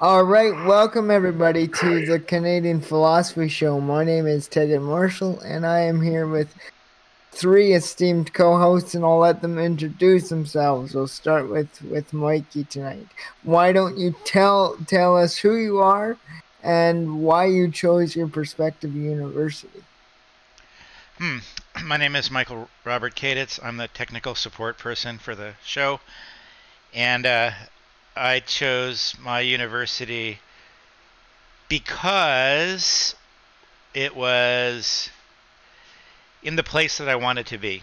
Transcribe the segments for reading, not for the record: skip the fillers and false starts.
All right, welcome everybody to the Canadian Philosophy Show. My name is Tagen Marshall, and I am here with three esteemed co-hosts, and I'll let them introduce themselves. We'll start with Mikey tonight. Why don't you tell us who you are and why you chose your prospective university? My name is Michael Robert Caditz. I'm the technical support person for the show, and I chose my university because it was in the place that I wanted to be.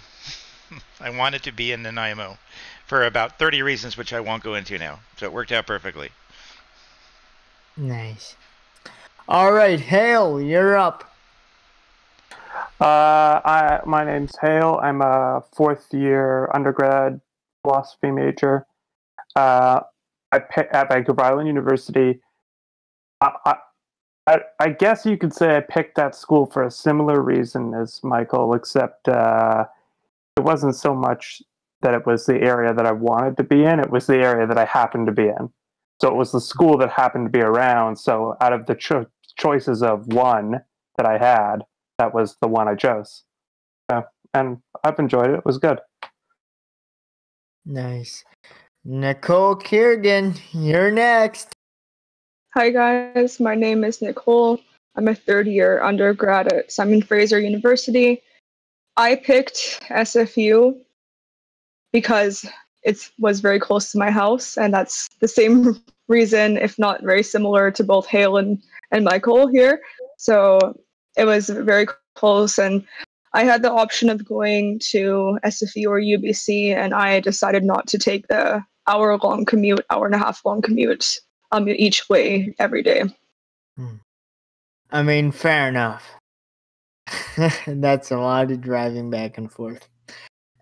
I wanted to be in Nanaimo for about 30 reasons, which I won't go into now. So it worked out perfectly. Nice. All right, Hale, you're up. My name's Hale. I'm a fourth-year undergrad philosophy major at Vancouver Island University. I guess you could say I picked that school for a similar reason as Michael, except it wasn't so much that it was the area that I wanted to be in, it was the area that I happened to be in. So it was the school that happened to be around, so out of the choices of one that I had, that was the one I chose. And I've enjoyed it. It was good. Nice. Nicole Kirigin, you're next. Hi guys, my name is Nicole. I'm a third-year undergrad at Fraser University. I picked SFU because it was very close to my house, and that's the same reason, if not very similar, to both Hale and Michael here. So it was very close, and I had the option of going to SFU or UBC, and I decided not to take the hour and a half long commute each way every day. I mean, fair enough. That's a lot of driving back and forth.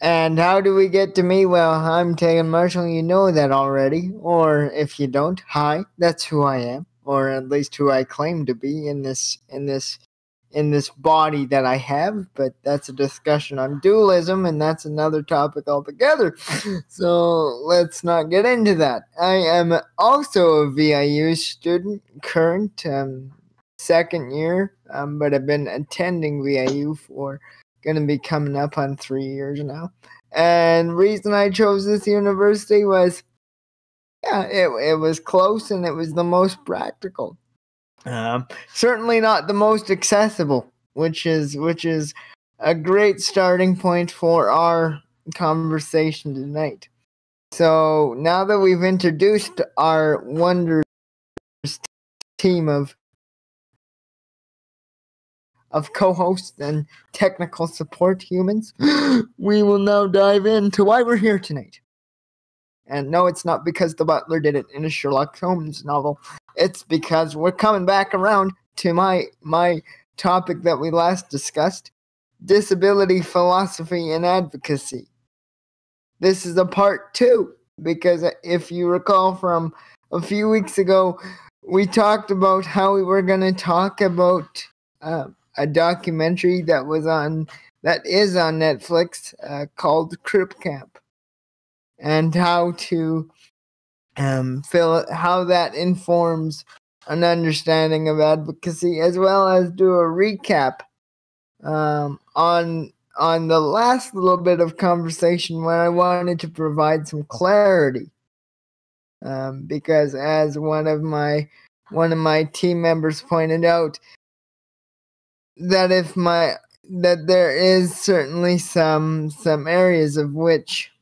And how do we get to me? Well, I'm Tagen Marshall. You know that already. Or if you don't, hi, that's who I am. Or at least who I claim to be in this body that I have. But that's a discussion on dualism, and that's another topic altogether. So let's not get into that. I am also a VIU student, current second year, but I've been attending VIU for going to be coming up on 3 years now. And reason I chose this university was, it was close and it was the most practical. Certainly not the most accessible, which is a great starting point for our conversation tonight. So now that we've introduced our wondrous team of co-hosts and technical support humans, we will now dive into why we're here tonight. And no, it's not because the butler did it in a Sherlock Holmes novel. It's because we're coming back around to my topic that we last discussed, disability philosophy and advocacy. This is a part 2, because if you recall from a few weeks ago, we talked about how we were going to talk about a documentary that is on Netflix called Crip Camp, and how to how that informs an understanding of advocacy, as well as do a recap on the last little bit of conversation when I wanted to provide some clarity, because as one of my team members pointed out, that there is certainly some areas of which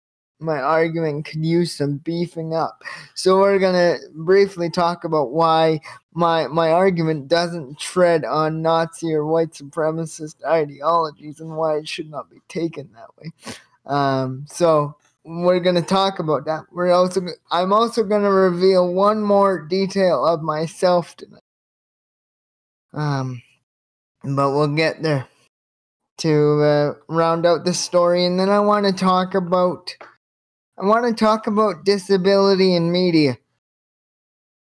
my argument could use some beefing up. So we're gonna briefly talk about why my argument doesn't tread on Nazi or white supremacist ideologies and why it should not be taken that way. So we're gonna talk about that. I'm also gonna reveal one more detail of myself tonight. But we'll get there to round out the story, and then I want to talk about disability in media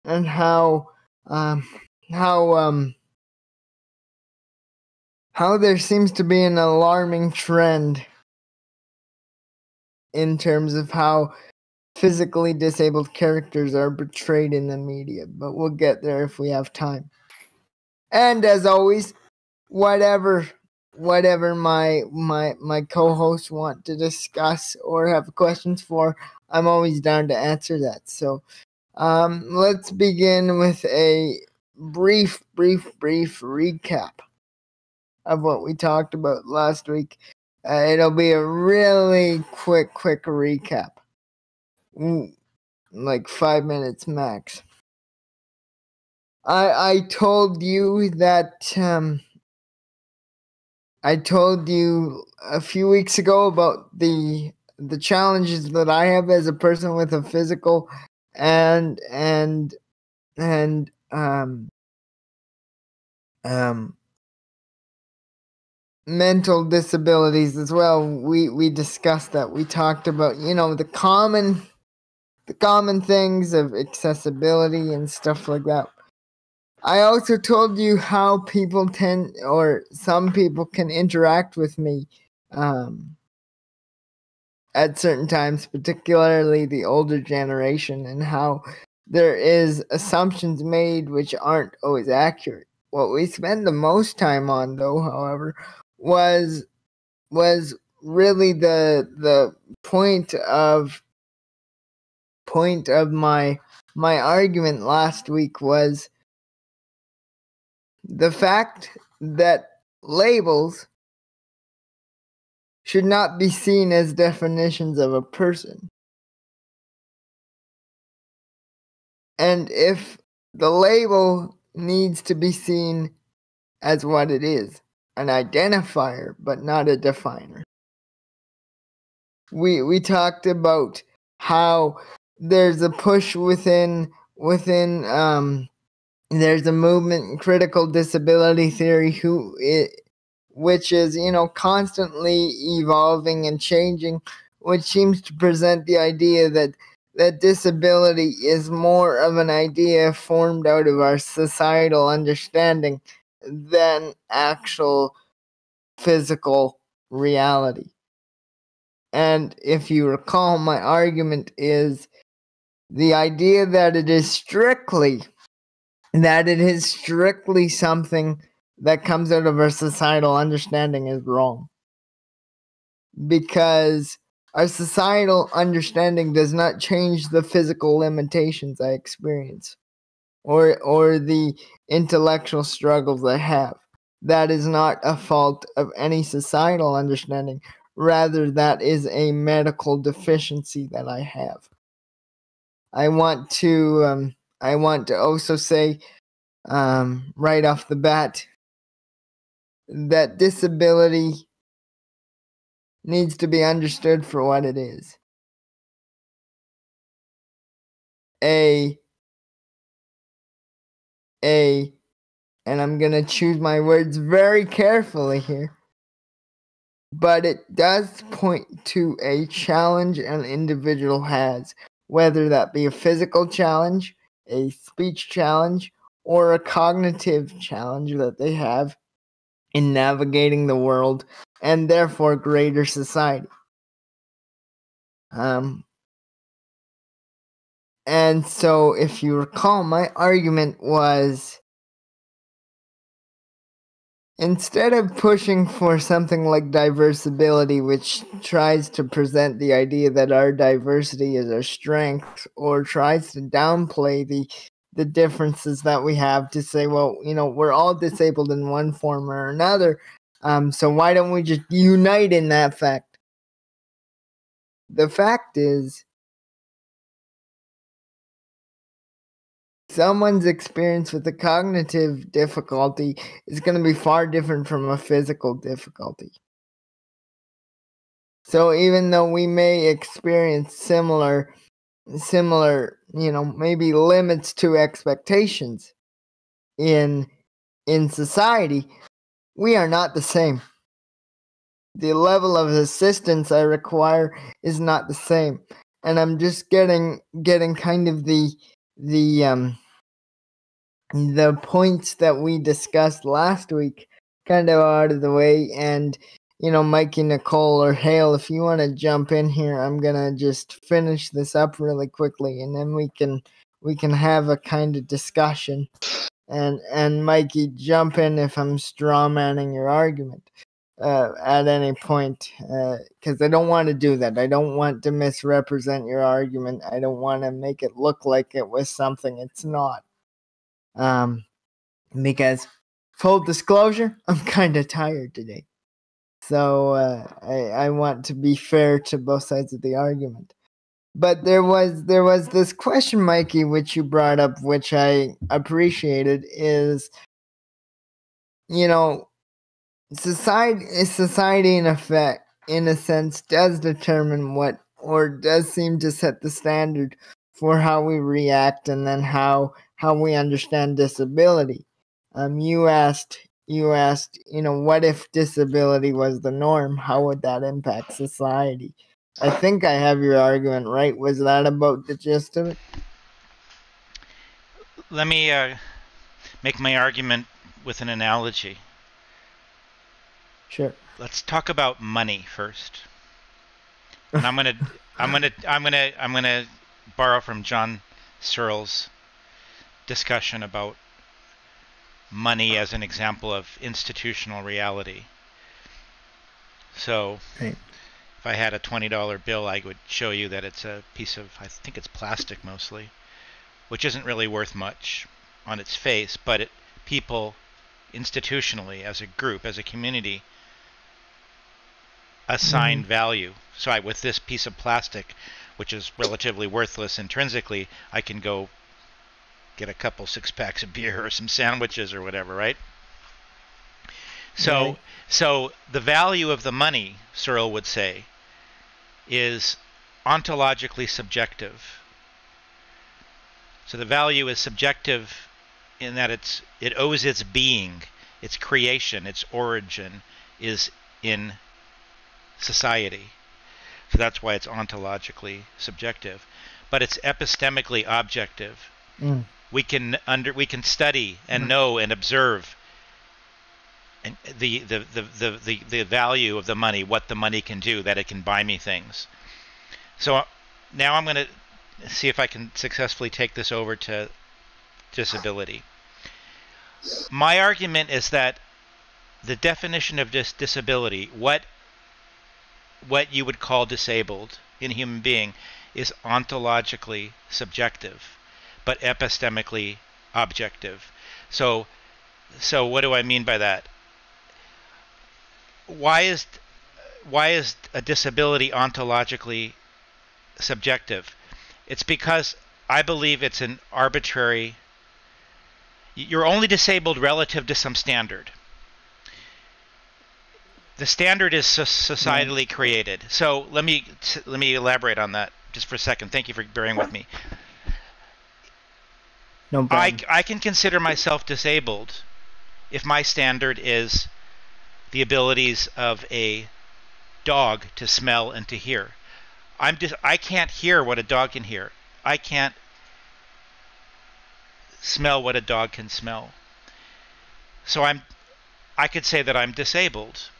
and how there seems to be an alarming trend in terms of how physically disabled characters are portrayed in the media, but we'll get there if we have time. And as always, whatever my co-hosts want to discuss or have questions for, I'm always down to answer that. So let's begin with a brief recap of what we talked about last week. It'll be a really quick recap. Like 5 minutes max. I told you that I told you a few weeks ago about the challenges that I have as a person with a physical and mental disabilities as well. We discussed that. We talked about, the common things of accessibility and stuff like that. I also told you how people some people can interact with me at certain times, particularly the older generation, and how there is assumptions made which aren't always accurate. What we spend the most time on, though, however, was really the point of my argument last week was the fact that labels should not be seen as definitions of a person. And if the label needs to be seen as what it is, an identifier, but not a definer. We talked about how there's a push within there's a movement in critical disability theory which is, constantly evolving and changing, which seems to present the idea that disability is more of an idea formed out of our societal understanding than actual physical reality. And if you recall, my argument is the idea that it is strictly something that comes out of our societal understanding is wrong. Because our societal understanding does not change the physical limitations I experience or the intellectual struggles I have. That is not a fault of any societal understanding. Rather, that is a medical deficiency that I have. I want to also say right off the bat that disability needs to be understood for what it is. And I'm going to choose my words very carefully here, but it does point to a challenge an individual has, whether that be a physical challenge, a speech challenge, or a cognitive challenge that they have in navigating the world and therefore greater society. And so if you recall, my argument was, instead of pushing for something like diversibility, which tries to present the idea that our diversity is our strength, or tries to downplay the differences that we have, to say, well, we're all disabled in one form or another, so why don't we just unite in that fact? The fact is, someone's experience with a cognitive difficulty is going to be far different from a physical difficulty. So even though we may experience similar, maybe limits to expectations in society, we are not the same. The level of assistance I require is not the same. And I'm just getting kind of the points that we discussed last week kind of out of the way, and Mikey, Nicole, or Hale, if you want to jump in here, I'm gonna just finish this up really quickly, and then we can have a kind of discussion. And Mikey, jump in if I'm straw manning your argument at any point, because I don't want to do that. I don't want to misrepresent your argument. I don't want to make it look like it was something it's not. Because full disclosure, I'm kind of tired today. So I want to be fair to both sides of the argument. But there was this question, Mikey, which you brought up, which I appreciated, is, society in effect, in a sense, does determine what, or does seem to set the standard for how we react and then how we understand disability. You asked, what if disability was the norm? How would that impact society? I think I have your argument right. Was that about the gist of it? Let me make my argument with an analogy. Sure. Let's talk about money first. And I'm gonna borrow from John Searle's discussion about money as an example of institutional reality. So, right. If I had a $20 bill, I would show you that it's a piece of, I think it's plastic mostly, which isn't really worth much on its face, but people institutionally, as a group, as a community, assign value. So with this piece of plastic, which is relatively worthless intrinsically, I can go get a couple 6-packs of beer or some sandwiches or whatever, right? So the value of the money, Searle would say, is ontologically subjective. So the value is subjective in that it owes its being, its creation, its origin is in society. So that's why it's ontologically subjective. But it's epistemically objective. We can study and know and observe and the value of the money, what the money can do, that it can buy me things. So now I'm going to see if I can successfully take this over to disability. My argument is that the definition of disability, what you would call disabled in a human being, is ontologically subjective, but epistemically objective. So what do I mean by that? Why is a disability ontologically subjective? It's because I believe it's an arbitrary. You're only disabled relative to some standard. The standard is societally created. So let me elaborate on that just for a second. Thank you for bearing with me. No problem. I can consider myself disabled if my standard is the abilities of a dog to smell and to hear. I can't hear what a dog can hear. I can't smell what a dog can smell. So I could say that I'm disabled.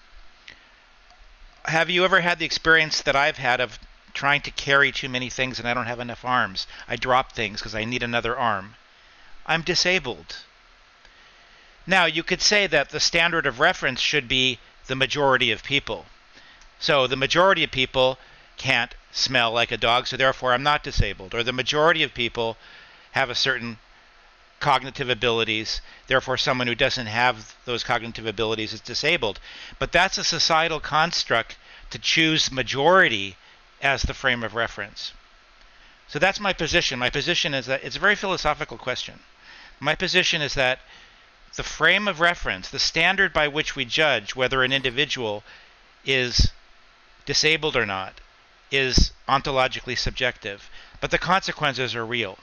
Have you ever had the experience that I've had of trying to carry too many things and I don't have enough arms? I drop things because I need another arm. I'm disabled. Now, you could say that the standard of reference should be the majority of people. So the majority of people can't smell like a dog, so therefore I'm not disabled. Or the majority of people have a certain cognitive abilities, therefore someone who doesn't have those cognitive abilities is disabled. But that's a societal construct to choose majority as the frame of reference. So that's my position. My position is that it's a very philosophical question. My position is that the frame of reference, the standard by which we judge whether an individual is disabled or not, is ontologically subjective, but the consequences are real.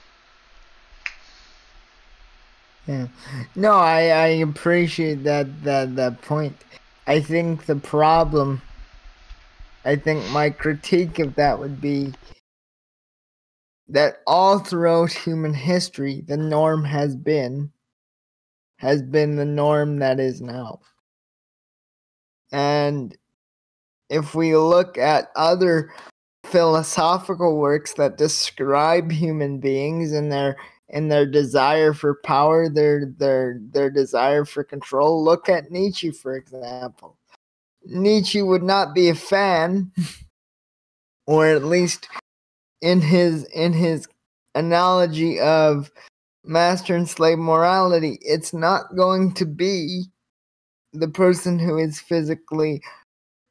Yeah. No, I appreciate that point. I think my critique of that would be that all throughout human history, the norm has been the norm that is now. And if we look at other philosophical works that describe human beings and their desire for power, their desire for control, look at Nietzsche, for example. Nietzsche would not be a fan, or at least in his analogy of master and slave morality, it's not going to be the person who is physically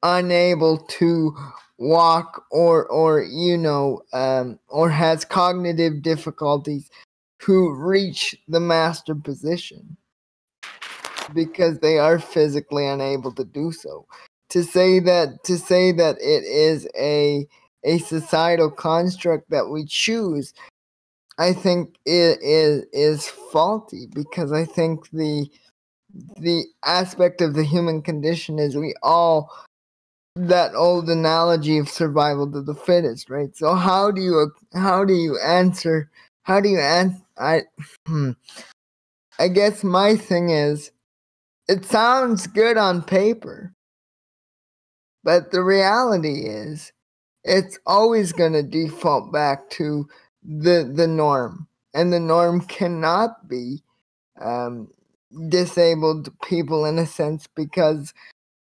unable to walk or has cognitive difficulties who reach the master position, because they are physically unable to do so. To say that it is a societal construct that we choose, I think it is faulty, because I think the aspect of the human condition is we all, that old analogy of survival to the fittest, right? So how do you answer I guess my thing is, it sounds good on paper, but the reality is it's always going to default back to the norm, and the norm cannot be disabled people in a sense, because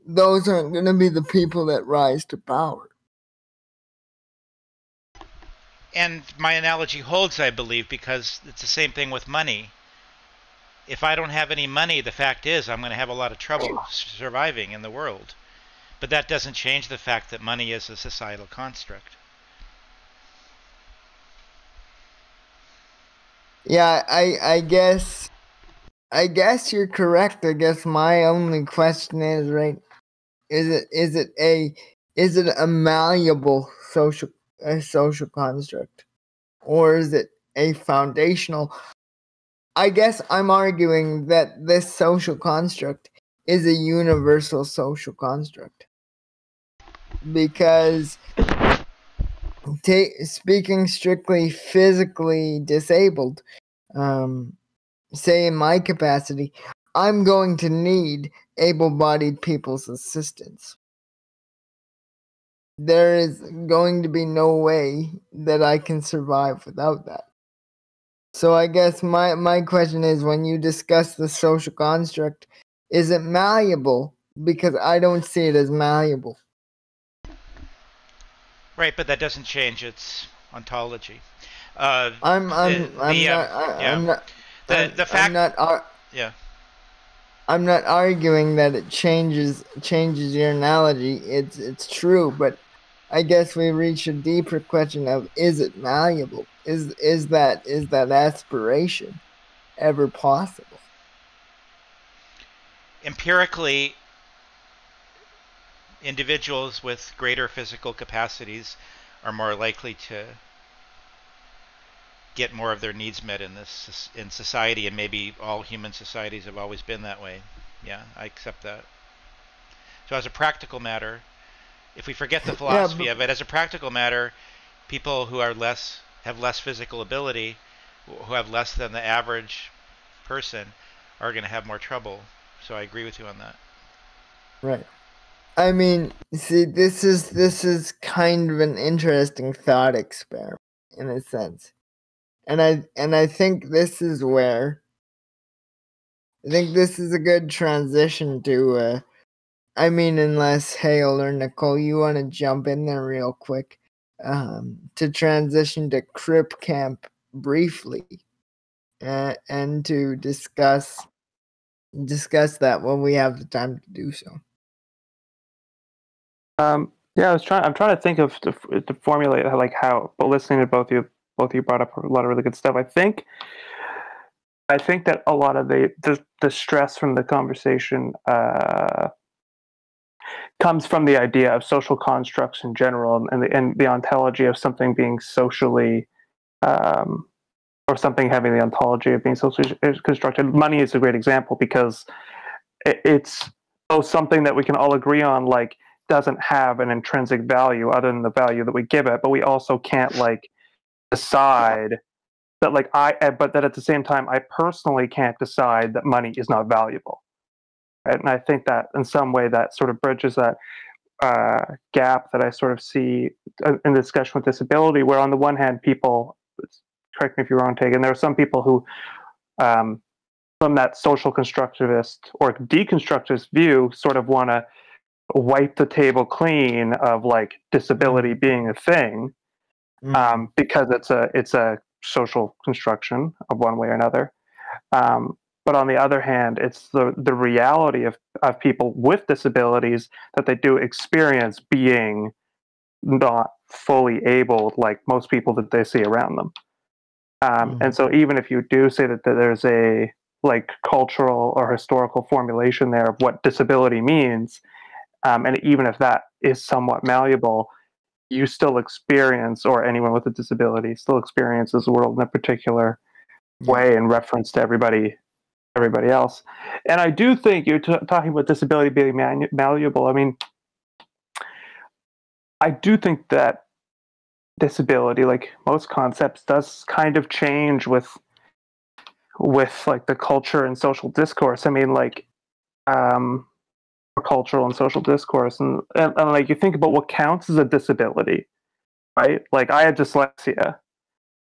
those aren't going to be the people that rise to power. And my analogy holds, I believe, because it's the same thing with money. If I don't have any money, the fact is I'm going to have a lot of trouble surviving in the world. But that doesn't change the fact that money is a societal construct. Yeah, I guess you're correct. I guess my only question is, right, is it a malleable social construct, or is it a foundational? I guess I'm arguing that this social construct is a universal social construct, because speaking strictly physically disabled, say in my capacity, I'm going to need able-bodied people's assistance. There is going to be no way that I can survive without that. So I guess my question is, when you discuss the social construct, is it malleable? Because I don't see it as malleable. Right, but that doesn't change its ontology. I'm not arguing that it changes your analogy. It's true, but I guess we reach a deeper question of, is it malleable? Is that aspiration ever possible? Empirically, individuals with greater physical capacities are more likely to get more of their needs met in society, and maybe all human societies have always been that way. Yeah, I accept that. So as a practical matter, if we forget the philosophy of it, as a practical matter, people who have less physical ability, who have less than the average person, are going to have more trouble. So I agree with you on that. Right. I mean, see, this is kind of an interesting thought experiment in a sense. And I think this is where this is a good transition to I mean, unless Hale or Nicole, you want to jump in there real quick, to transition to Crip Camp briefly, and to discuss that when we have the time to do so. Yeah, I'm trying to think of to formulate how. But listening to both you brought up a lot of really good stuff. I think that a lot of the stress from the conversation comes from the idea of social constructs in general, and the ontology of something being socially, or something having the ontology of being socially constructed. Money is a great example, because it's both something that we can all agree on, doesn't have an intrinsic value other than the value that we give it, but we also can't decide that but that at the same time I personally can't decide that money is not valuable. Right? And I think that in some way that sort of bridges that. gap that I sort of see in the discussion with disability, where on the one hand, people, correct me if you're wrong, Tagen, there are some people who, from that social constructivist or deconstructivist view, sort of want to wipe the table clean of like disability being a thing, because it's a social construction of one way or another. But on the other hand, it's the reality of people with disabilities that they do experience being not fully able, like most people that they see around them. And so even if you do say that there's a like cultural or historical formulation there of what disability means, and even if that is somewhat malleable, you still experience, or anyone with a disability still experiences the world in a particular way in reference to everybody else. And I do think you're talking about disability being malleable. I mean, I do think that disability, like most concepts, does kind of change with like the culture and social discourse. I mean, like cultural and social discourse, and like you think about what counts as a disability, right? Like I had dyslexia,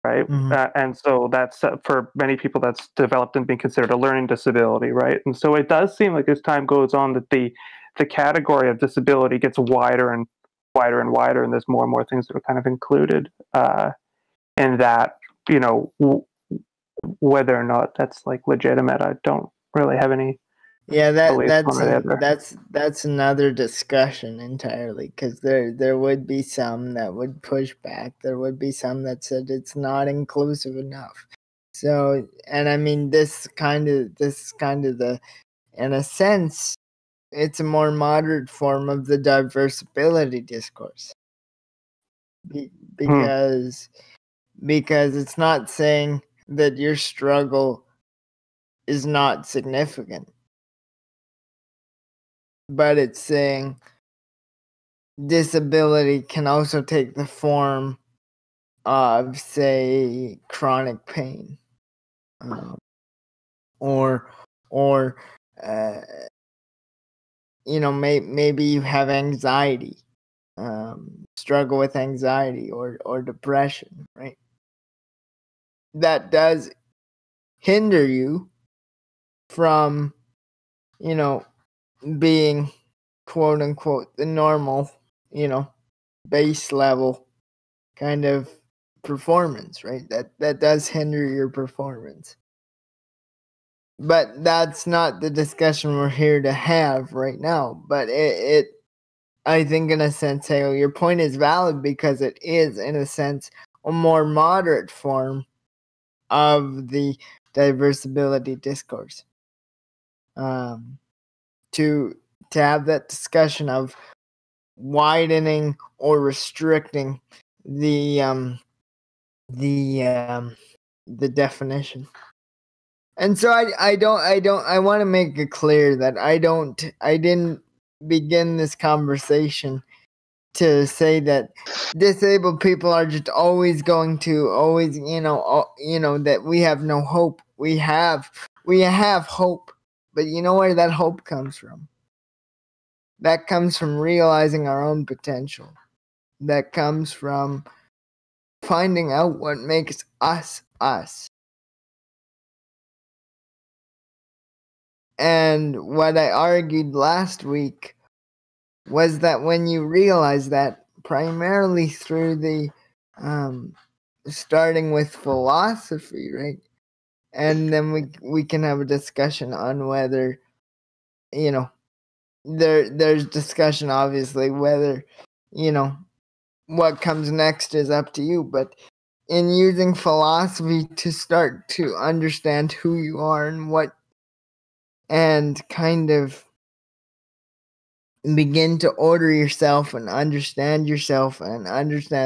right? And so that's for many people that's developed and being considered a learning disability, right? And so it does seem like as time goes on that the category of disability gets wider and wider and wider, and there's more and more things that are kind of included in that, you know, whether or not that's like legitimate, I don't really have any. Yeah, that's another discussion entirely, because there would be some that would push back. There would be some that said it's not inclusive enough. So, and I mean, this kind of the, in a sense, it's a more moderate form of the diversibility discourse, because it's not saying that your struggle is not significant, but it's saying disability can also take the form of, say, chronic pain, or you know, maybe you have anxiety, struggle with anxiety or depression, right? That does hinder you from, you know, being quote unquote the normal, you know, base level kind of performance, right? That does hinder your performance. But that's not the discussion we're here to have right now. But it I think in a sense, hey, your point is valid, because it is in a sense a more moderate form of the diversibility discourse. To have that discussion of widening or restricting the definition. And so I want to make it clear that I didn't begin this conversation to say that disabled people are just always going to that we have no hope. We have hope, but you know where that hope comes from? That comes from realizing our own potential. That comes from finding out what makes us us. And what I argued last week was that when you realize that, primarily through the starting with philosophy, right? And then we can have a discussion on whether, you know, there's discussion obviously whether, you know, what comes next is up to you, but in using philosophy to start to understand who you are and what, and kind of begin to order yourself and understand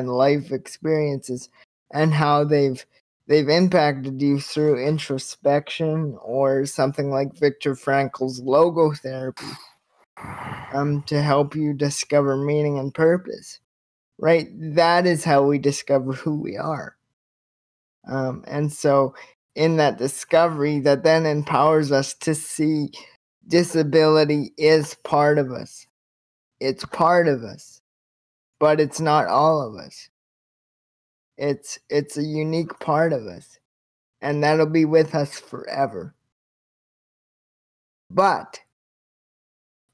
life experiences and how they've impacted you through introspection, or something like Viktor Frankl's logotherapy, to help you discover meaning and purpose, right? That is how we discover who we are. And so in that discovery, that then empowers us to see disability is part of us. it's part of us, but it's not all of us. It's a unique part of us, and that'll be with us forever. But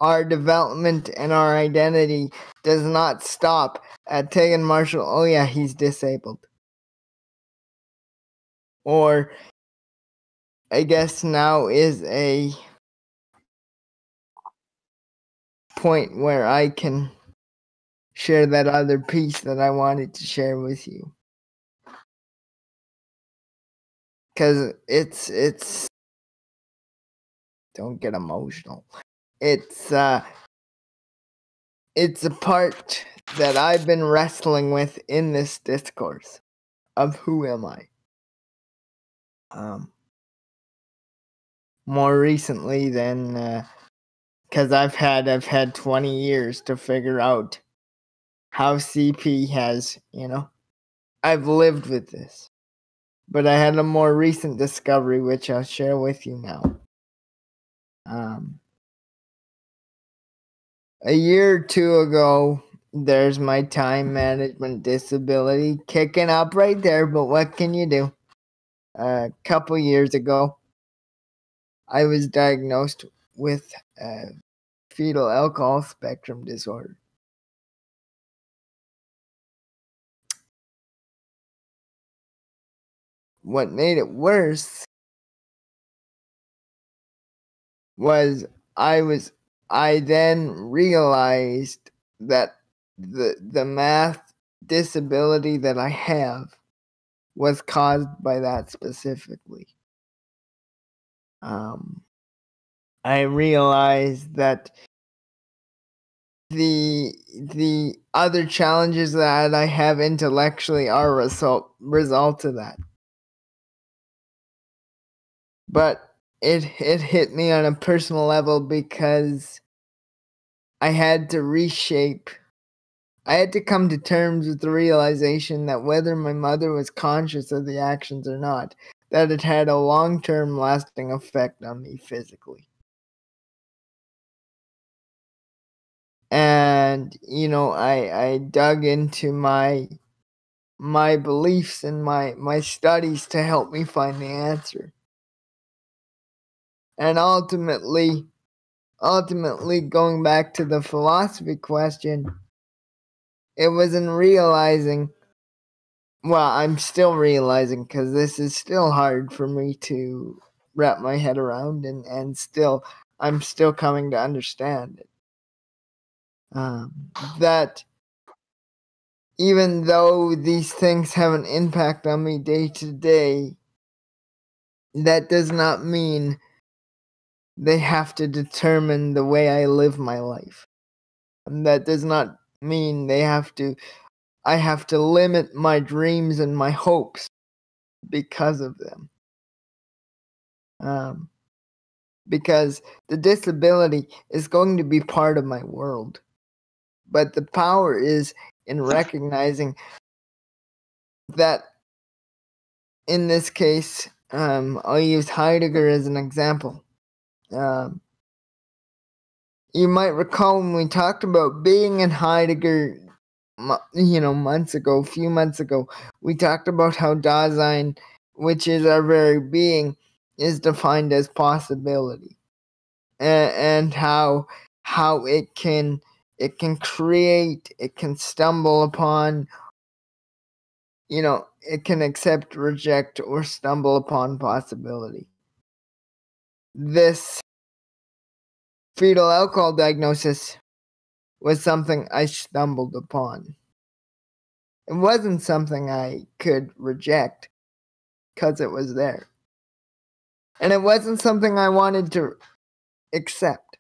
our development and our identity does not stop at Tagen Marshall. Oh yeah, he's disabled. Or I guess now is a point where I can share that other piece that I wanted to share with you. Because it's don't get emotional. It's a part that I've been wrestling with in this discourse of who am I. More recently than because I've had 20 years to figure out how CP has, I've lived with this. But I had a more recent discovery which I'll share with you now. A year or two ago, there's my time management disability kicking up right there, but what can you do? A couple years ago, I was diagnosed with fetal alcohol spectrum disorder. What made it worse was I then realized that the math disability that I have was caused by that specifically. I realized that the other challenges that I have intellectually are result of that. But it hit me on a personal level because I had to reshape. I had to come to terms with the realization that whether my mother was conscious of the actions or not, that it had a long-term lasting effect on me physically. And, I dug into my beliefs and my studies to help me find the answer. And ultimately going back to the philosophy question, it was in realizing, well, I'm still realizing because this is still hard for me to wrap my head around, and I'm still coming to understand it. That even though these things have an impact on me day to day, that does not mean they have to determine the way I live my life. And that does not mean I have to limit my dreams and my hopes because of them. Because the disability is going to be part of my world. But the power is in recognizing that, in this case, I'll use Heidegger as an example. You might recall when we talked about being in Heidegger, a few months ago, we talked about how Dasein, which is our very being, is defined as possibility, and how it can create, it can stumble upon, it can accept, reject, or stumble upon possibility. This fetal alcohol diagnosis was something I stumbled upon. It wasn't something I could reject because it was there. And it wasn't something I wanted to accept.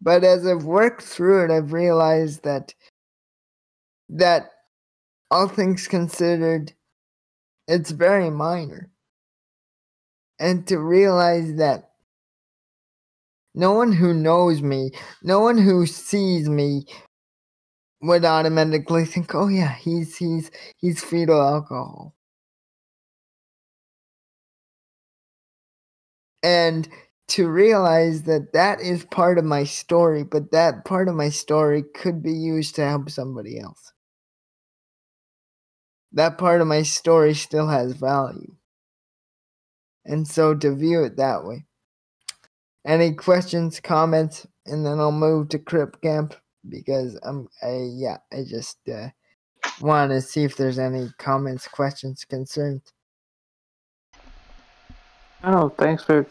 But as I've worked through it, I've realized that all things considered, it's very minor. And to realize that no one who knows me, no one who sees me would automatically think, oh yeah, he's fetal alcohol. And to realize that that is part of my story, but that part of my story could be used to help somebody else. That part of my story still has value. And so to view it that way. Any questions, comments, and then I'll move to Crip Camp because I just want to see if there's any comments, questions, concerns. Oh, thanks for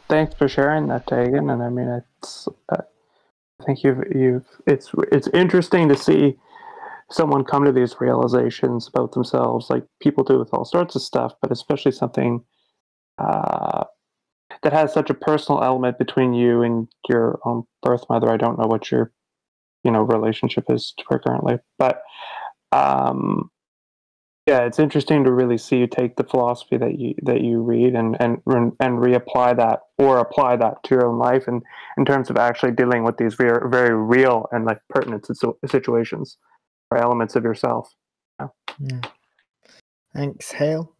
sharing that, Tagen. And I mean, it's I think it's interesting to see someone come to these realizations about themselves, like people do with all sorts of stuff, but especially something that has such a personal element between you and your own birth mother. I don't know what your relationship is to her currently, but yeah, it's interesting to really see you take the philosophy that you read and reapply that or apply that to your own life, and in terms of actually dealing with these very, very real and like pertinent situations or elements of yourself. Yeah. Thanks, Hale.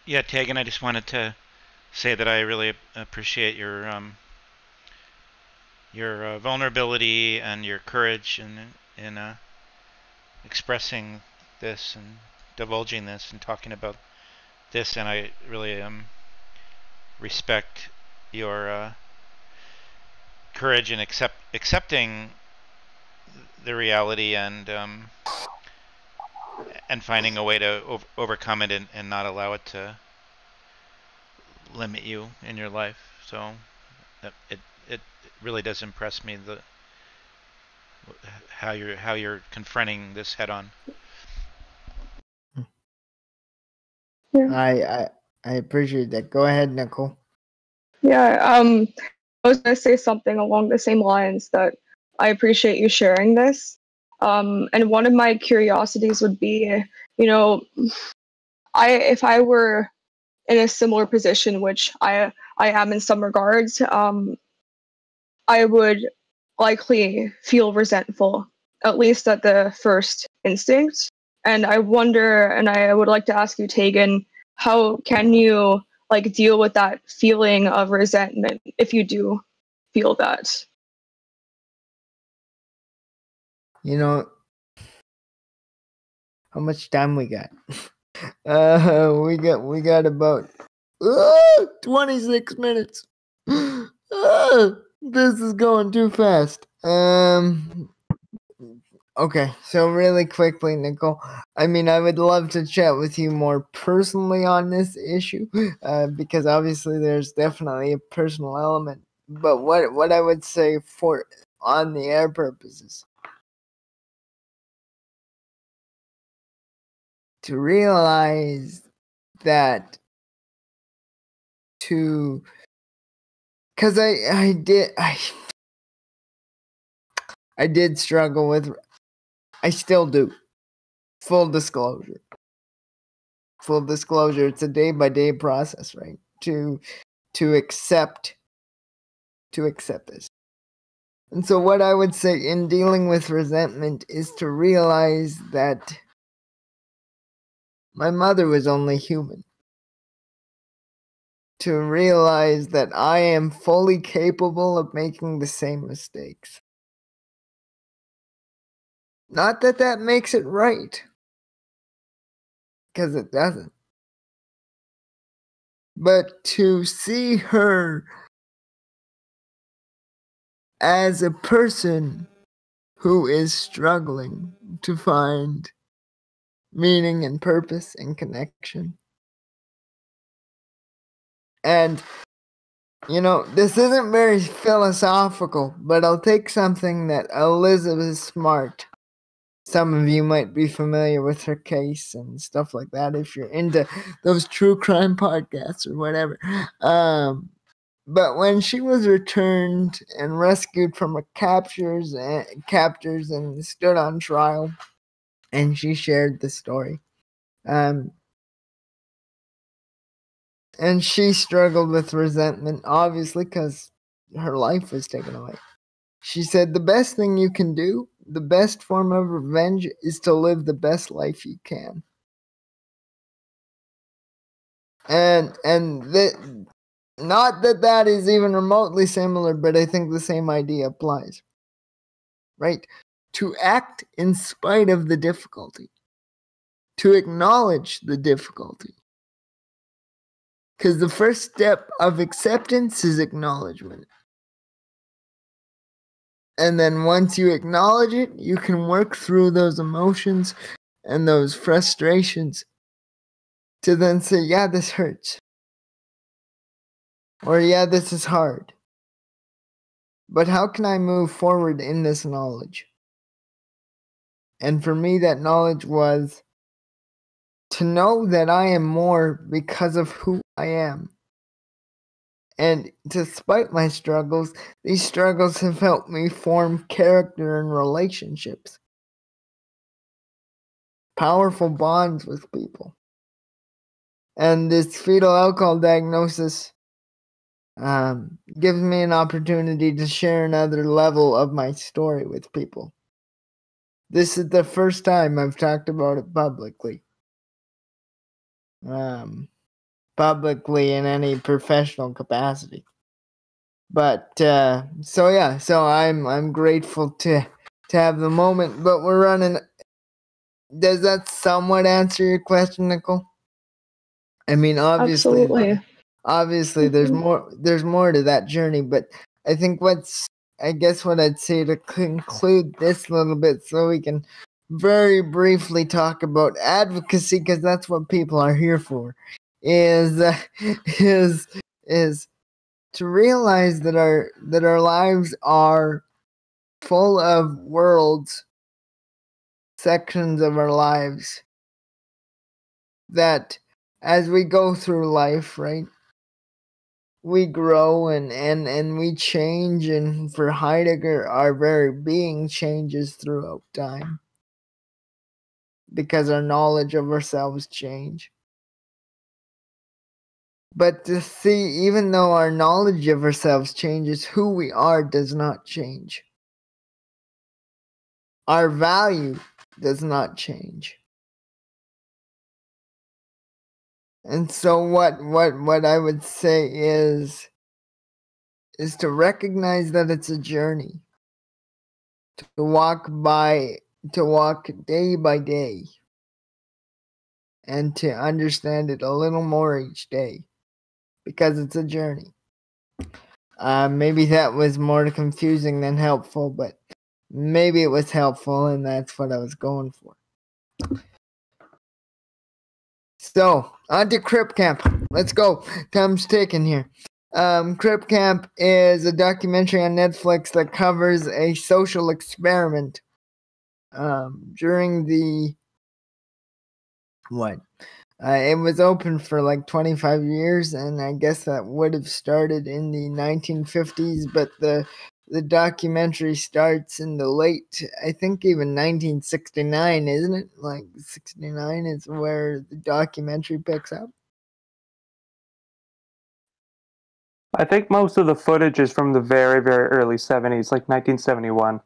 Yeah, Tagen, I just wanted to say that I really appreciate your vulnerability and your courage in expressing this and divulging this and talking about this, and I really respect your courage in accepting the reality and finding a way to overcome it and not allow it to limit you in your life. So it really does impress me how you're confronting this head on. Yeah. I appreciate that. Go ahead, Nicole. Yeah, I was going to say something along the same lines that I appreciate you sharing this. And one of my curiosities would be, if I were in a similar position, which I am in some regards, I would likely feel resentful, at least at the first instinct. And I wonder, and I would like to ask you, Tagen, how can you deal with that feeling of resentment if you do feel that? How much time we got? We got about 26 minutes. This is going too fast. Okay, so really quickly, Nicole, I mean, I would love to chat with you more personally on this issue, because obviously there's definitely a personal element. But what I would say for on the air purposes, to realize that because I did struggle with, I still do. Full disclosure, it's a day-by-day process, right? To accept this. And so what I would say in dealing with resentment is to realize that my mother was only human. To realize that I am fully capable of making the same mistakes. Not that that makes it right, because it doesn't. But to see her as a person who is struggling to find meaning and purpose and connection. And, this isn't very philosophical, but I'll take something that Elizabeth Smart, some of you might be familiar with her case and stuff like that if you're into those true crime podcasts or whatever. But when she was returned and rescued from her captors and stood on trial, and she shared the story. And she struggled with resentment, obviously, because her life was taken away. She said, the best thing you can do, the best form of revenge, is to live the best life you can. And not that is even remotely similar, but I think the same idea applies. Right? To act in spite of the difficulty. To acknowledge the difficulty. Because the first step of acceptance is acknowledgement. And then once you acknowledge it, you can work through those emotions and those frustrations to then say, yeah, this hurts. Or, yeah, this is hard. But how can I move forward in this knowledge? And for me, that knowledge was to know that I am more because of who I am. And despite my struggles, these struggles have helped me form character and relationships. Powerful bonds with people. And this fetal alcohol diagnosis gives me an opportunity to share another level of my story with people. This is the first time I've talked about it publicly. Publicly in any professional capacity. But so I'm grateful to have the moment, but we're running. Does that somewhat answer your question, Nicole? I mean, obviously there's more to that journey, but I think what I'd say to conclude this little bit so we can very briefly talk about advocacy, because that's what people are here for, is to realize that our lives are full of worlds, sections of our lives, that as we go through life, right, we grow and we change, and for Heidegger, our very being changes throughout time because our knowledge of ourselves change. But to see, even though our knowledge of ourselves changes, who we are does not change. Our value does not change. And so what I would say is to recognize that it's a journey. To walk day by day. And to understand it a little more each day. Because it's a journey. Maybe that was more confusing than helpful, but maybe it was helpful, and that's what I was going for. So, on to Crip Camp. Let's go. Time's ticking here. Crip Camp is a documentary on Netflix that covers a social experiment during the... it was open for like 25 years, and I guess that would have started in the 1950s, but the documentary starts in the late, I think even 1969, isn't it? Like 69 is where the documentary picks up. I think most of the footage is from the very, very early 70s, like 1971.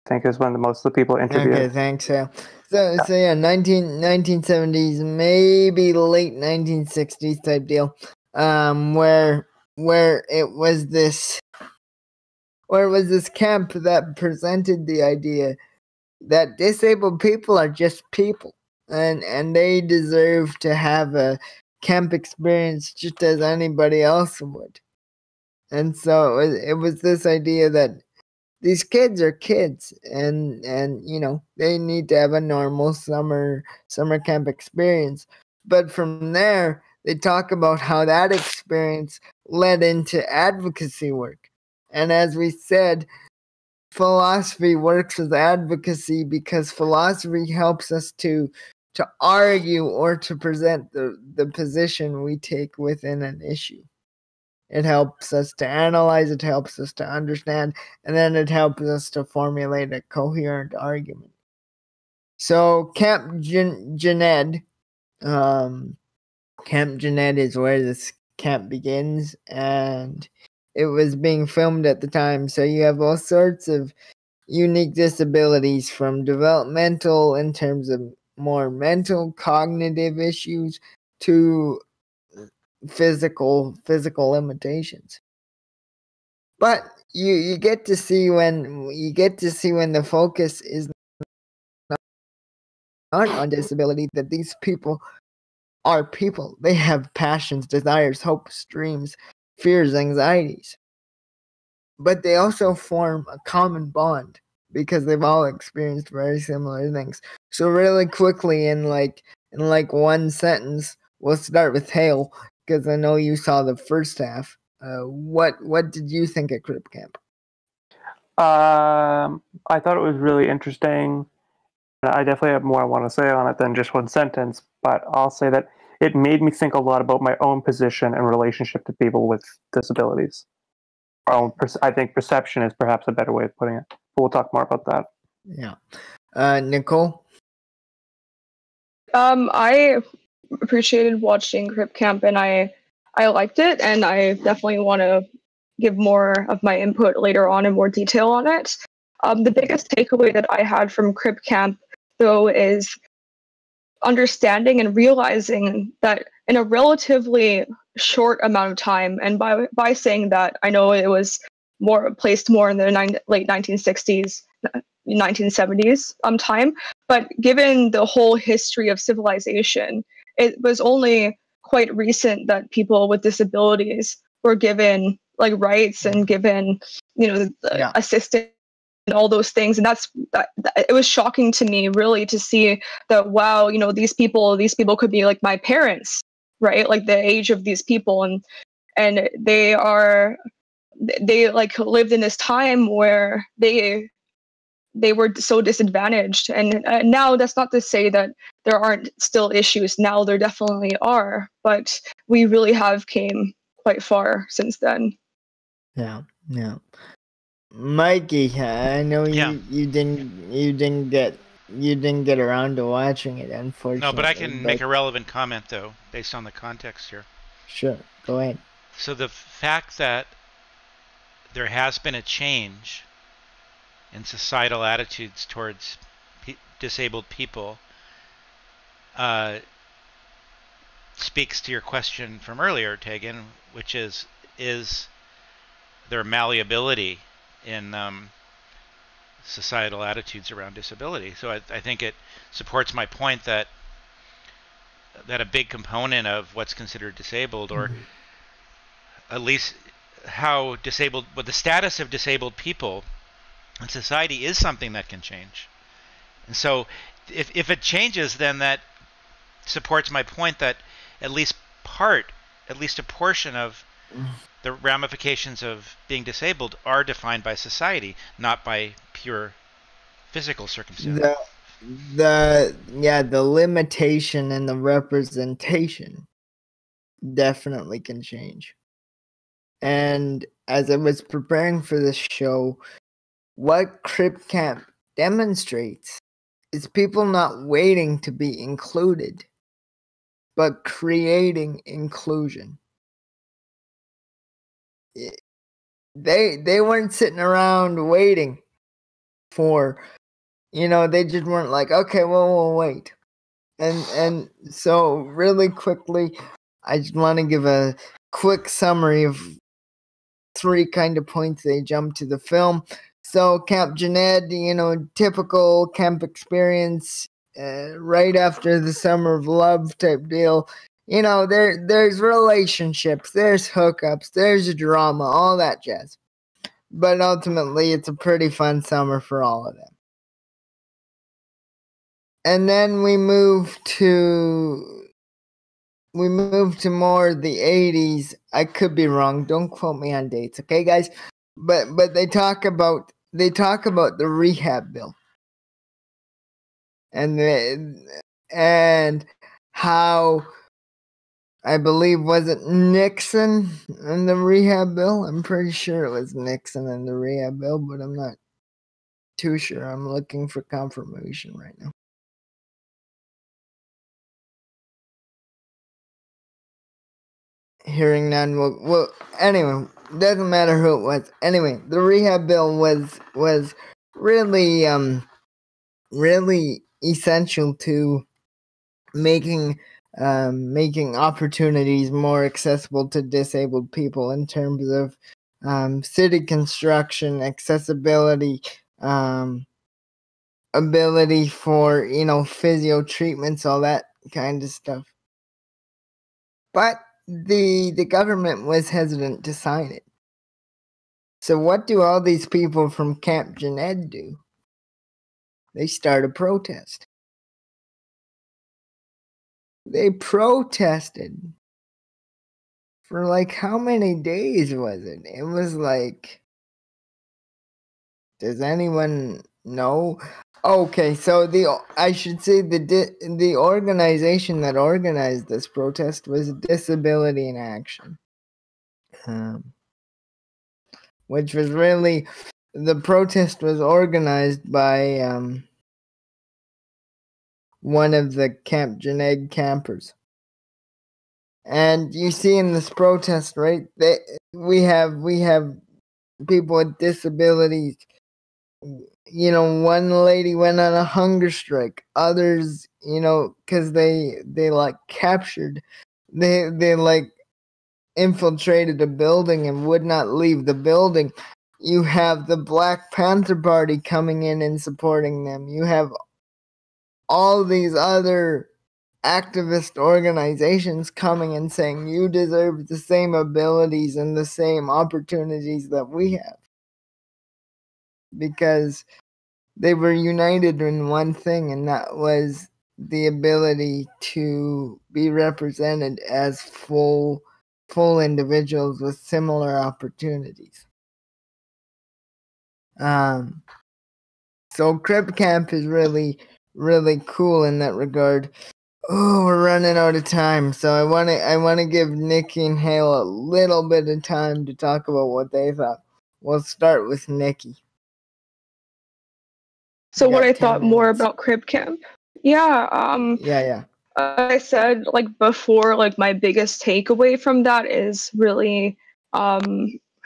I think is when most of the people interviewed. Okay, thanks. So yeah, 1970s, maybe late 1960s type deal, where it was this camp that presented the idea that disabled people are just people, and they deserve to have a camp experience just as anybody else would. And so it was this idea that these kids are kids, and you know, they need to have a normal summer camp experience. But from there, they talk about how that experience led into advocacy work. And as we said, philosophy works with advocacy because philosophy helps us to argue or to present the position we take within an issue. It helps us to analyze, it helps us to understand, and then it helps us to formulate a coherent argument. So Camp Jened is where this camp begins, and it was being filmed at the time. So you have all sorts of unique disabilities, from developmental in terms of more mental cognitive issues to physical limitations. But you get to see when the focus is not on disability, that these people are people. They have passions, desires, hopes, dreams, fears, anxieties. But they also form a common bond because they've all experienced very similar things. So really quickly in one sentence, we'll start with Hale, because I know you saw the first half. What did you think at Crip Camp? I thought it was really interesting. I definitely have more I want to say on it than just one sentence, but I'll say that it made me think a lot about my own position and relationship to people with disabilities. I think perception is perhaps a better way of putting it. But we'll talk more about that. Yeah. Nicole? I appreciated watching Crip Camp, and I liked it, and I definitely want to give more of my input later on in more detail on it. The biggest takeaway that I had from Crip Camp, though, is understanding and realizing that in a relatively short amount of time, and by saying that, I know it was placed more in the late 1960s, 1970s time, but given the whole history of civilization, it was only quite recent that people with disabilities were given rights and given assistance and all those things. And it was shocking to me, really, to see that, wow, these people could be like my parents, right? Like the age of these people, and they lived in this time where they were so disadvantaged. And now that's not to say that there aren't still issues. Now there definitely are, but we really have came quite far since then. Yeah. Mikey, I know you didn't get around to watching it, unfortunately. No, but I can make a relevant comment, though, based on the context here. Sure, go ahead. So the fact that there has been a change in societal attitudes towards disabled people speaks to your question from earlier, Tagen, which is there malleability in societal attitudes around disability? So I think it supports my point that a big component of what's considered disabled, or at least what the status of disabled people in society is something that can change. And so if it changes, then that supports my point that at least a portion of the ramifications of being disabled are defined by society, not by pure physical circumstances. The limitation and the representation definitely can change. And as I was preparing for this show, what Crip Camp demonstrates is people not waiting to be included, but creating inclusion. They weren't sitting around waiting for, they just weren't like, okay, well, we'll wait. And so really quickly, I just want to give a quick summary of 3 kind of points they jump to the film. So Camp Jened, typical camp experience, right after the summer of love type deal. There's relationships, there's hookups, there's drama, all that jazz. But ultimately, it's a pretty fun summer for all of them. And then we move to more the 80s. I could be wrong. Don't quote me on dates, okay, guys? But they talk about the rehab bill. And how, I believe, was it Nixon in the rehab bill? I'm pretty sure it was Nixon in the rehab bill, but I'm not too sure. I'm looking for confirmation right now. Hearing none. Well, anyway, doesn't matter who it was. Anyway, the rehab bill was really essential to making making opportunities more accessible to disabled people in terms of city construction, accessibility, ability for, physio treatments, all that kind of stuff. But the government was hesitant to sign it. So what do all these people from Camp Jened do? They start a protest. They protested for like, how many days was it? It was like, does anyone know? Okay, so I should say the organization that organized this protest was Disability in Action, which was really, the protest was organized by one of the Camp Jened campers. And you see in this protest, right, that we have people with disabilities. One lady went on a hunger strike. Others, because they like captured, they like infiltrated a building and would not leave the building. You have the Black Panther Party coming in and supporting them. You have all these other activist organizations coming and saying you deserve the same abilities and the same opportunities that we have, because they were united in one thing, and that was the ability to be represented as full individuals with similar opportunities. So Crip Camp is really, really cool in that regard. Oh, we're running out of time, so I want to give Nikki and Hale a little bit of time to talk about what they thought. We'll start with Nikki. So what I thought more about Crib Camp. Yeah. Yeah. I said, like, before, like, my biggest takeaway from that is really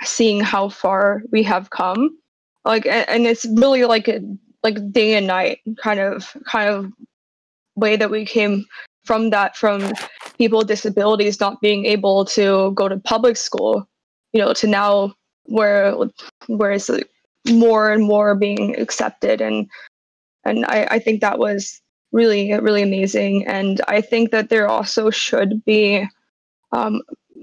seeing how far we have come. Like, and it's really like a day and night kind of way that we came from people with disabilities not being able to go to public school, to now where it's like more and more being accepted, and I think that was really, really amazing. And I think that there also should be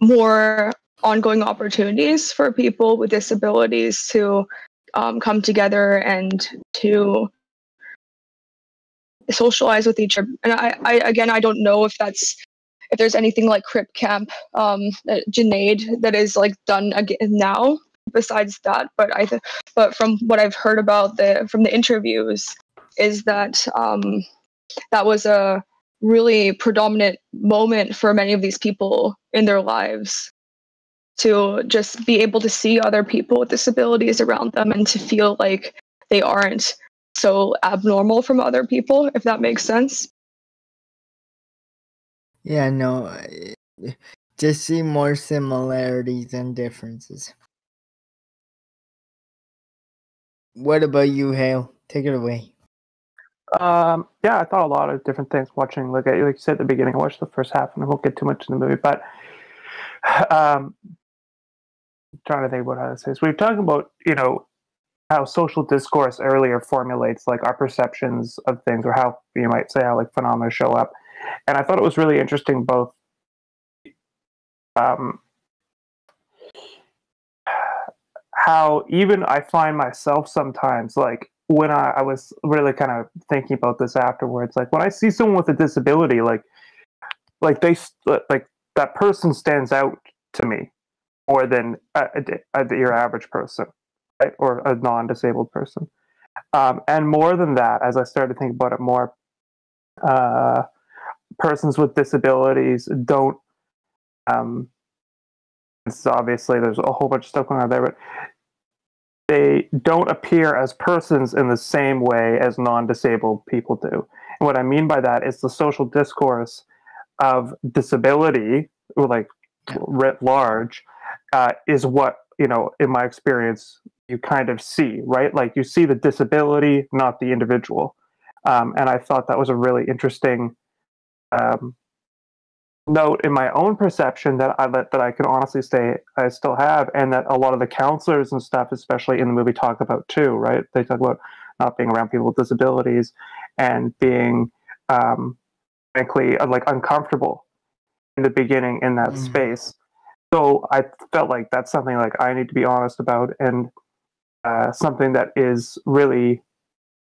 more ongoing opportunities for people with disabilities to come together and to socialize with each other. And I don't know if there's anything like Crip Camp, Jenade, that is like done again now besides that. But from what I've heard about from the interviews, is that that was a really predominant moment for many of these people in their lives, to just be able to see other people with disabilities around them and to feel like they aren't so abnormal from other people, if that makes sense. Yeah, no, just see more similarities than differences. What about you, Hale? Take it away. Yeah, I thought a lot of different things watching. Like you said at the beginning, I watched the first half, and I won't get too much in the movie. But trying to think about how to say this. We were talking about, how social discourse earlier formulates like our perceptions of things, or how you might say how like phenomena show up. And I thought it was really interesting, both how even I find myself sometimes, like when I was really kind of thinking about this afterwards, like when I see someone with a disability, like that person stands out to me more than your average person, right? Or a non-disabled person. And more than that, as I started to think about it more, persons with disabilities don't, it's obviously there's a whole bunch of stuff going on there, but they don't appear as persons in the same way as non-disabled people do. And what I mean by that is the social discourse of disability, or like writ large, is what, in my experience, you kind of see, right? Like you see the disability, not the individual. And I thought that was a really interesting note in my own perception that I can honestly say I still have, and that a lot of the counselors and stuff, especially in the movie, talk about too, right? They talk about not being around people with disabilities and being, frankly, like uncomfortable in the beginning in that space. So I felt like that's something like I need to be honest about, and something that is really,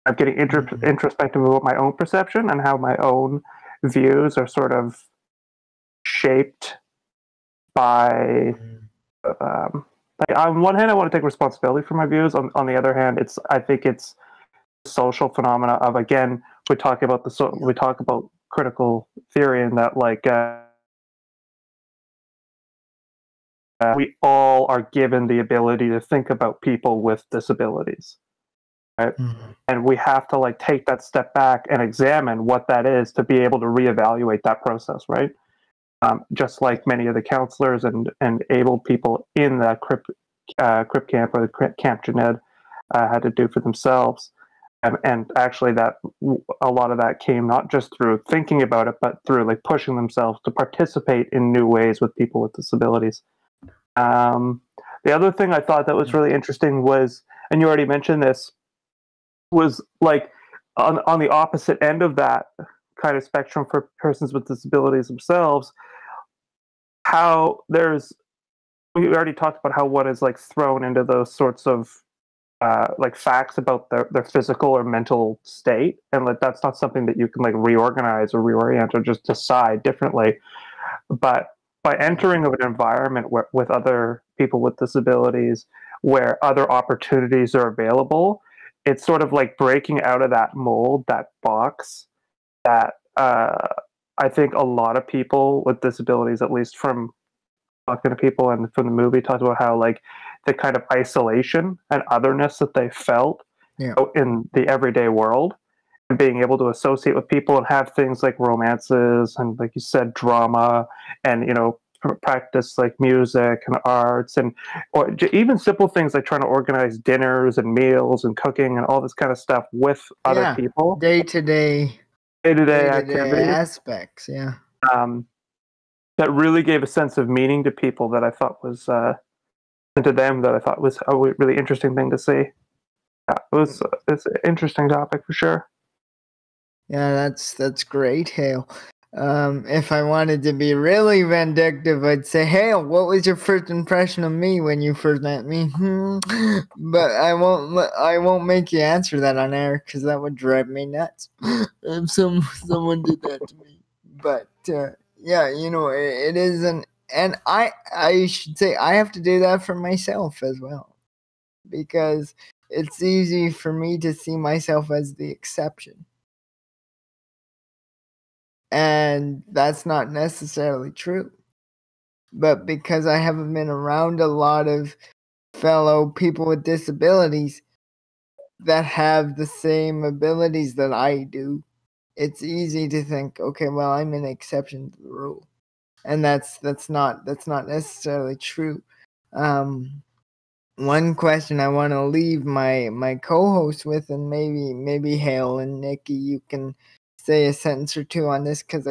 I'm getting introspective about my own perception and how my own views are sort of shaped by like on one hand I want to take responsibility for my views, on the other hand I think it's social phenomena of, again, we talk about critical theory, and that like we all are given the ability to think about people with disabilities, right? And we have to like take that step back and examine what that is to be able to reevaluate that process, right? Just like many of the counselors and able people in the crip camp, or the Camp Jened, had to do for themselves. And actually that a lot of that came not just through thinking about it, but through like pushing themselves to participate in new ways with people with disabilities. The other thing I thought that was really interesting was, and you already mentioned this, was like on the opposite end of that kind of spectrum for persons with disabilities themselves, how we already talked about how what is like thrown into those sorts of like facts about their physical or mental state, and like that's not something that you can like reorganize or reorient or just decide differently. But by entering of an environment with other people with disabilities, where other opportunities are available, it's sort of like breaking out of that mold, that box, that I think a lot of people with disabilities, at least from talking to people and from the movie, talked about how like the kind of isolation and otherness that they felt in the everyday world, and being able to associate with people and have things like romances and, like you said, drama, and practice like music and arts, and or even simple things like trying to organize dinners and meals and cooking and all this kind of stuff with other people, day-to-day activities, aspects. That really gave a sense of meaning to people that I thought was and to them that I thought was a really interesting thing to see. It's an interesting topic for sure. Yeah, that's great, Hale. If I wanted to be really vindictive, I'd say, Hale, what was your first impression of me when you first met me? But I won't make you answer that on air, because that would drive me nuts if someone did that to me. But yeah, it isn't, and I should say I have to do that for myself as well, because it's easy for me to see myself as the exception. And that's not necessarily true. But because I haven't been around a lot of fellow people with disabilities that have the same abilities that I do, it's easy to think, okay, well, I'm an exception to the rule. And that's not necessarily true. One question I want to leave my co-host with, and maybe Hale and Nikki, you can say a sentence or two on this, because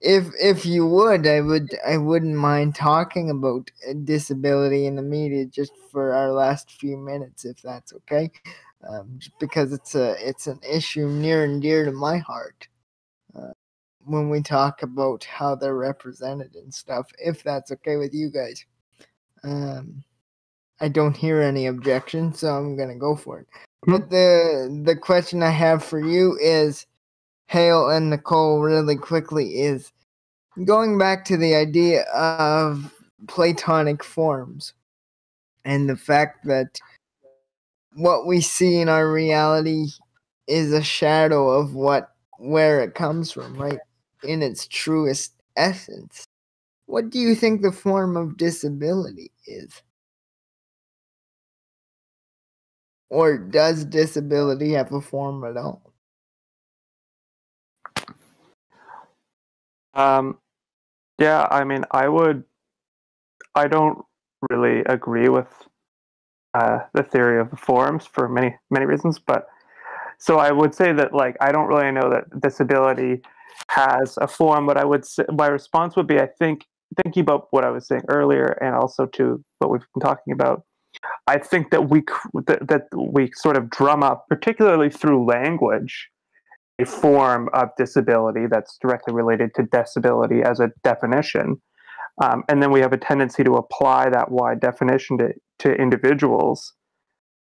if you would, I wouldn't mind talking about disability in the media just for our last few minutes, if that's okay, because it's an issue near and dear to my heart when we talk about how they're represented and stuff, if that's okay with you guys. I don't hear any objections, so I'm gonna go for it. But the question I have for you is, Hale and Nicole, really quickly, is going back to the idea of Platonic forms and the fact that what we see in our reality is a shadow of where it comes from, right? In its truest essence. What do you think the form of disability is? Or does disability have a form at all? Yeah, I mean, I don't really agree with the theory of the forms for many reasons, but so I would say that, like, I don't really know that disability has a form, what I would say, my response would be, I think, thinking about what I was saying earlier, and also to what we've been talking about, I think that we sort of drum up, particularly through language, a form of disability that's directly related to disability as a definition. And then we have a tendency to apply that wide definition to individuals,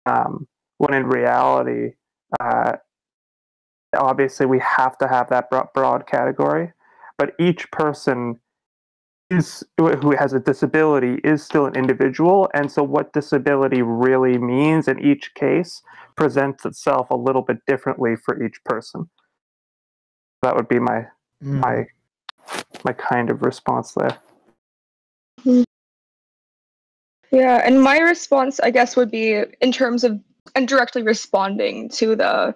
when in reality, obviously we have to have that broad category, but each person who has a disability is still an individual, and so what disability really means in each case presents itself a little bit differently for each person. That would be my kind of response there. Yeah, and my response, I guess, would be in terms of and directly responding to the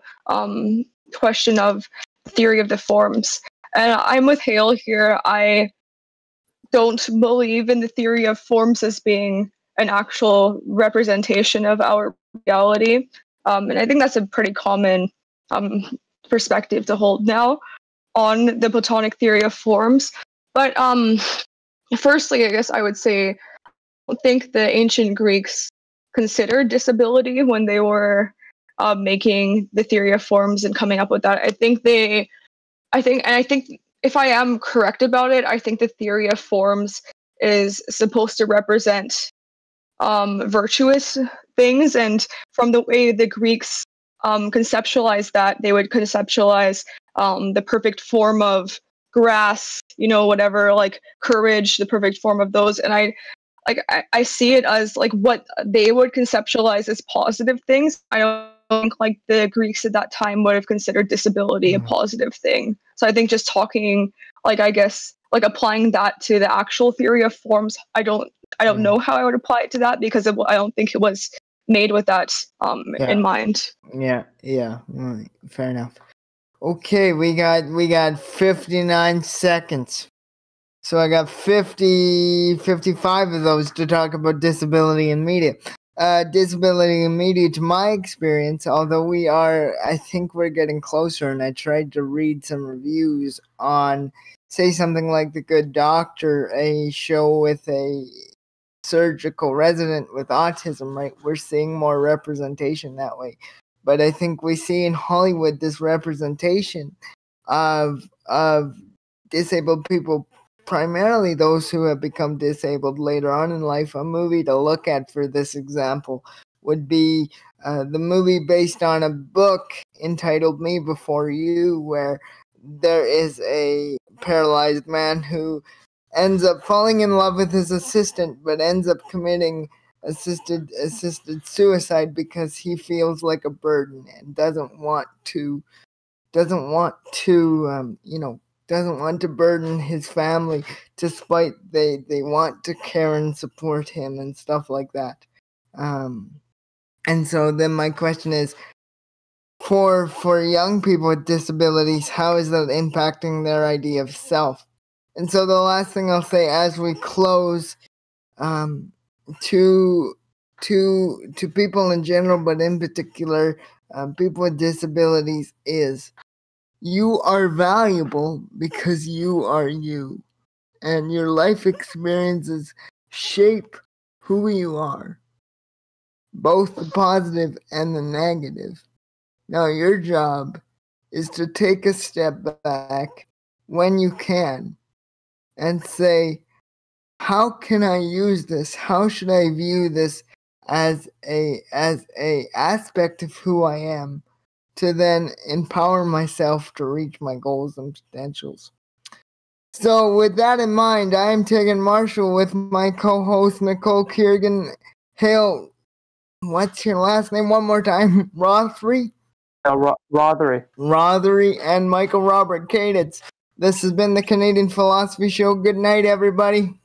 question of theory of the forms. And I'm with Hale here. I don't believe in the theory of forms as being an actual representation of our reality. And I think that's a pretty common perspective to hold now on the Platonic theory of forms. But firstly, I guess I would say, I don't think the ancient Greeks considered disability when they were making the theory of forms and coming up with that. I think if I am correct about it, I think the theory of forms is supposed to represent virtuous things, and from the way the Greeks conceptualize that, they would conceptualize the perfect form of grass, whatever, like courage, the perfect form of those. And I see it as like what they would conceptualize as positive things. I don't think like the Greeks at that time would have considered disability a positive thing. So I think just talking, like, I guess, like applying that to the actual theory of forms, I don't know how I would apply it to that, because I don't think it was made with that in mind. Yeah, right. Fair enough. Okay, we got 59 seconds. So I got 55 of those to talk about disability in media. Disability in media, to my experience, although I think we're getting closer, and I tried to read some reviews on, say, something like The Good Doctor, a show with a surgical resident with autism, right? We're seeing more representation that way. But I think we see in Hollywood this representation of disabled people, primarily those who have become disabled later on in life. A movie to look at for this example would be the movie based on a book entitled Me Before You, where there is a paralyzed man who ends up falling in love with his assistant, but ends up committing assisted suicide because he feels like a burden and doesn't want to burden his family, despite they want to care and support him and stuff like that. And so then my question is, for young people with disabilities, how is that impacting their idea of self? And so the last thing I'll say as we close, to people in general, but in particular people with disabilities, is you are valuable because you are you, and your life experiences shape who you are, both the positive and the negative. Now your job is to take a step back when you can and say, how can I use this? How should I view this as a aspect of who I am, to then empower myself to reach my goals and potentials? So with that in mind, I am Tagen Marshall with my co-host Nicole, Kirigin, Hale. What's your last name one more time? Rothery? Rothery, and Michael Robert Caditz. This has been the Canadian Philosophy Show. Good night, everybody.